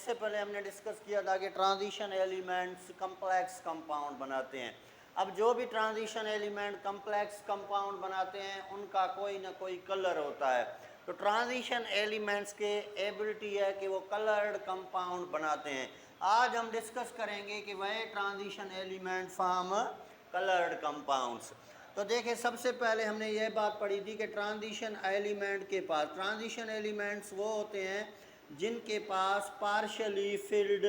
सबसे पहले हमने डिस्कस किया था कि ट्रांजिशन एलिमेंट्स कम्प्लेक्स कंपाउंड बनाते हैं। अब जो भी ट्रांजिशन एलिमेंट कम्प्लेक्स कंपाउंड बनाते हैं उनका कोई ना कोई कलर होता है। तो ट्रांजिशन एलिमेंट्स के एबिलिटी है कि वो कलर्ड कंपाउंड बनाते हैं। आज हम डिस्कस करेंगे कि वह transition element form coloured compounds. तो देखिए सबसे पहले हमने ये बात पढ़ी थी कि ट्रांजिशन एलिमेंट के पास ट्रांजिशन एलिमेंट्स वो होते हैं जिनके पास पार्शियली फिल्ड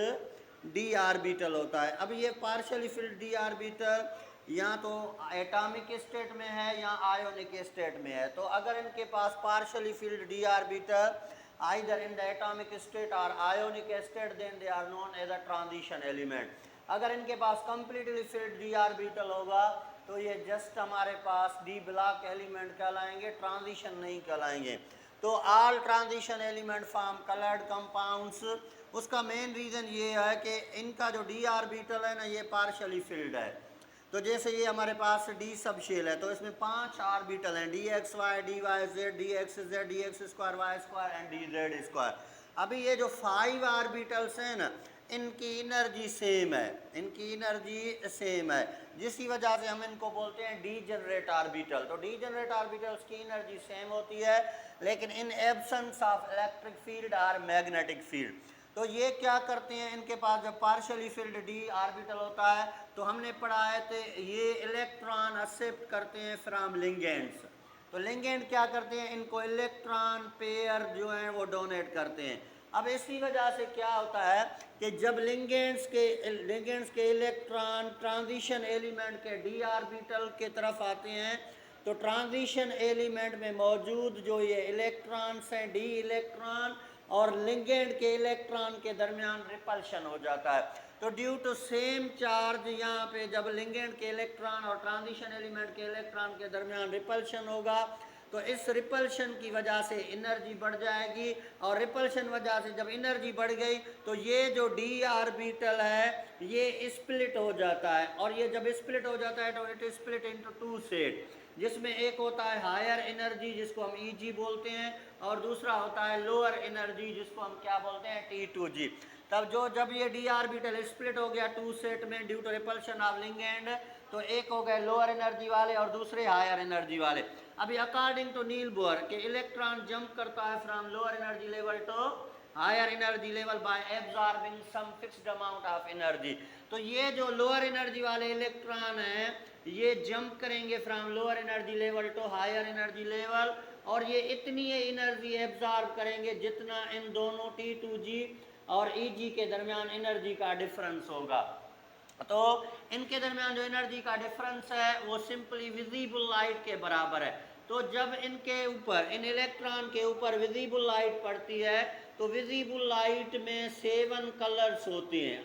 डी आर्बिटल होता है। अब ये पार्शियली फिल्ड डी आर्बिटल या तो एटॉमिक स्टेट में है या आयोनिक स्टेट में है। तो अगर इनके पास partially filled D orbital either in the atomic state और ionic state then they are known as a transition element. अगर इनके पास कंप्लीटली फिल्ड डी आर्बिटल होगा तो ये जस्ट हमारे पास डी ब्लॉक एलिमेंट कहलाएंगे, ट्रांजिशन नहीं कहलाएंगे। तो all transition element form coloured compounds. उसका मेन रीज़न ये है कि इनका जो डी आर्बिटल है ना ये पार्शियली फिल्ड है। तो जैसे ये हमारे पास डी सब शेल है तो इसमें 5 आर्बिटल हैं, d x y, d y z, d x z, d x square y square and d z square. अभी ये जो 5 आर्बिटल्स हैं ना इनकी एनर्जी सेम है, इनकी एनर्जी सेम है, जिसकी वजह से हम इनको बोलते हैं डीजेनरेट आर्बिटल। तो डीजेनरेट आर्बिटल्स की एनर्जी सेम होती है लेकिन in absence of electric field और मैग्नेटिक फील्ड। तो ये क्या करते हैं, इनके पास जब पार्शियली फिल्ड डी आर्बिटल होता है तो हमने पढ़ा है तो ये इलेक्ट्रॉन एक्सेप्ट करते हैं फ्रॉम लिगेंड्स। तो लिगेंड क्या करते हैं, इनको इलेक्ट्रॉन पेयर जो हैं वो डोनेट करते हैं। अब इसी वजह से क्या होता है कि जब लिगेंड्स के इलेक्ट्रॉन ट्रांजिशन एलिमेंट के डी आर्बिटल के तरफ आते हैं तो ट्रांजिशन एलिमेंट में मौजूद जो ये इलेक्ट्रॉन्स हैं डी इलेक्ट्रॉन और लिगेंड के इलेक्ट्रॉन के दरमियान रिपल्शन हो जाता है। तो ड्यू टू सेम चार्ज यहाँ पे जब लिगेंड के इलेक्ट्रॉन और ट्रांजिशन एलिमेंट के इलेक्ट्रॉन के दरमियान रिपल्शन होगा तो इस रिपल्शन की वजह से एनर्जी बढ़ जाएगी और रिपल्शन वजह से जब एनर्जी बढ़ गई तो ये जो डी आर्बिटल है ये स्प्लिट हो जाता है। और ये जब स्प्लिट हो जाता है तो इट स्प्लिट इनटू 2 सेट, जिसमें एक होता है हायर एनर्जी जिसको हम Eg बोलते हैं और दूसरा होता है लोअर एनर्जी जिसको हम क्या बोलते हैं T2G। तब जब ये डी आर्बिटल स्प्लिट हो गया 2 सेट में due to repulsion of ligand तो एक हो गए लोअर एनर्जी वाले और दूसरे हायर एनर्जी वाले। अभी अकॉर्डिंग टू नील बोर के इलेक्ट्रॉन जंप करता है from lower energy level to higher energy level by absorbing some fixed amount of energy. तो ये जो लोअर एनर्जी वाले इलेक्ट्रॉन हैं ये जंप करेंगे from lower energy level to higher energy level और ये इतनी एनर्जी एब्जॉर्ब करेंगे जितना इन दोनों T2G और Eg के दरमियान एनर्जी का डिफरेंस होगा। तो इनके दरमियान जो एनर्जी का डिफरेंस है वो सिंपली विजिबल लाइट के बराबर है। तो जब इनके ऊपर इन इलेक्ट्रॉन के ऊपर विजिबल लाइट पड़ती है तो विजिबल लाइट में 7 कलर्स होते हैं।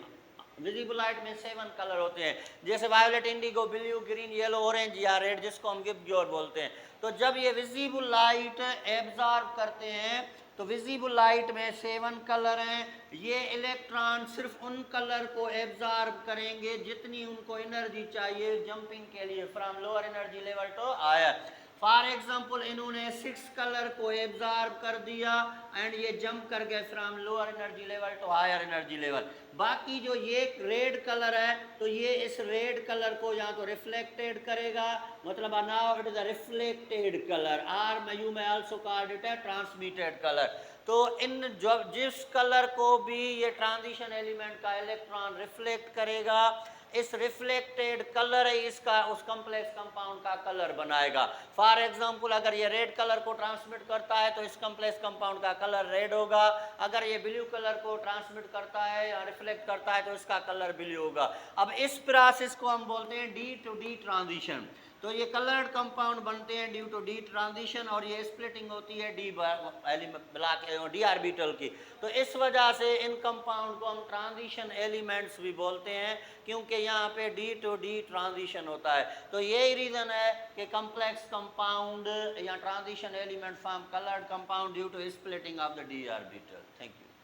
विजिबल लाइट में 7 कलर होते हैं जैसे violet, Indigo, blue, green, yellow, orange या रेड जिसको हम गिव ग्योर बोलते हैं। तो जब ये विजिबल लाइट एब्जॉर्ब करते हैं तो विजिबल लाइट में 7 कलर हैं। ये इलेक्ट्रॉन सिर्फ उन कलर को एब्जॉर्ब करेंगे जितनी उनको एनर्जी चाहिए जंपिंग के लिए from lower energy level to higher. For example इन्होंने 6 कलर को एब्जॉर्ब कर दिया एंड ये जंप कर गए from lower energy level to higher energy level. बाकी जो ये रेड कलर है तो ये इस रेड कलर को या तो रिफ्लेक्टेड करेगा, मतलब now it is a reflected colour और you may also called it a transmitted colour. तो इन जो जिस कलर को भी ये ट्रांजिशन एलिमेंट का इलेक्ट्रॉन रिफ्लेक्ट करेगा इस रिफ्लेक्टेड कलर ही इसका उस कम्प्लेक्स कंपाउंड का कलर बनाएगा। फॉर एग्जांपल अगर ये रेड कलर को ट्रांसमिट करता है तो इस कम्प्लेक्स कंपाउंड का कलर रेड होगा। अगर ये ब्लू कलर को ट्रांसमिट करता है या रिफ्लेक्ट करता है तो इसका कलर ब्लू होगा। अब इस प्रोसेस को हम बोलते हैं डी टू डी ट्रांजिशन। तो ये कलर्ड कंपाउंड बनते हैं ड्यू टू डी ट्रांजिशन और ये स्प्लिटिंग होती है डी आर्बिटल की। तो इस वजह से इन कंपाउंड को हम ट्रांजिशन एलिमेंट्स भी बोलते हैं क्योंकि यहाँ पे डी टू डी ट्रांजिशन होता है। तो यही रीज़न है कि कम्प्लेक्स कंपाउंड या transition element form coloured compound due to splitting of the d orbital. Thank you.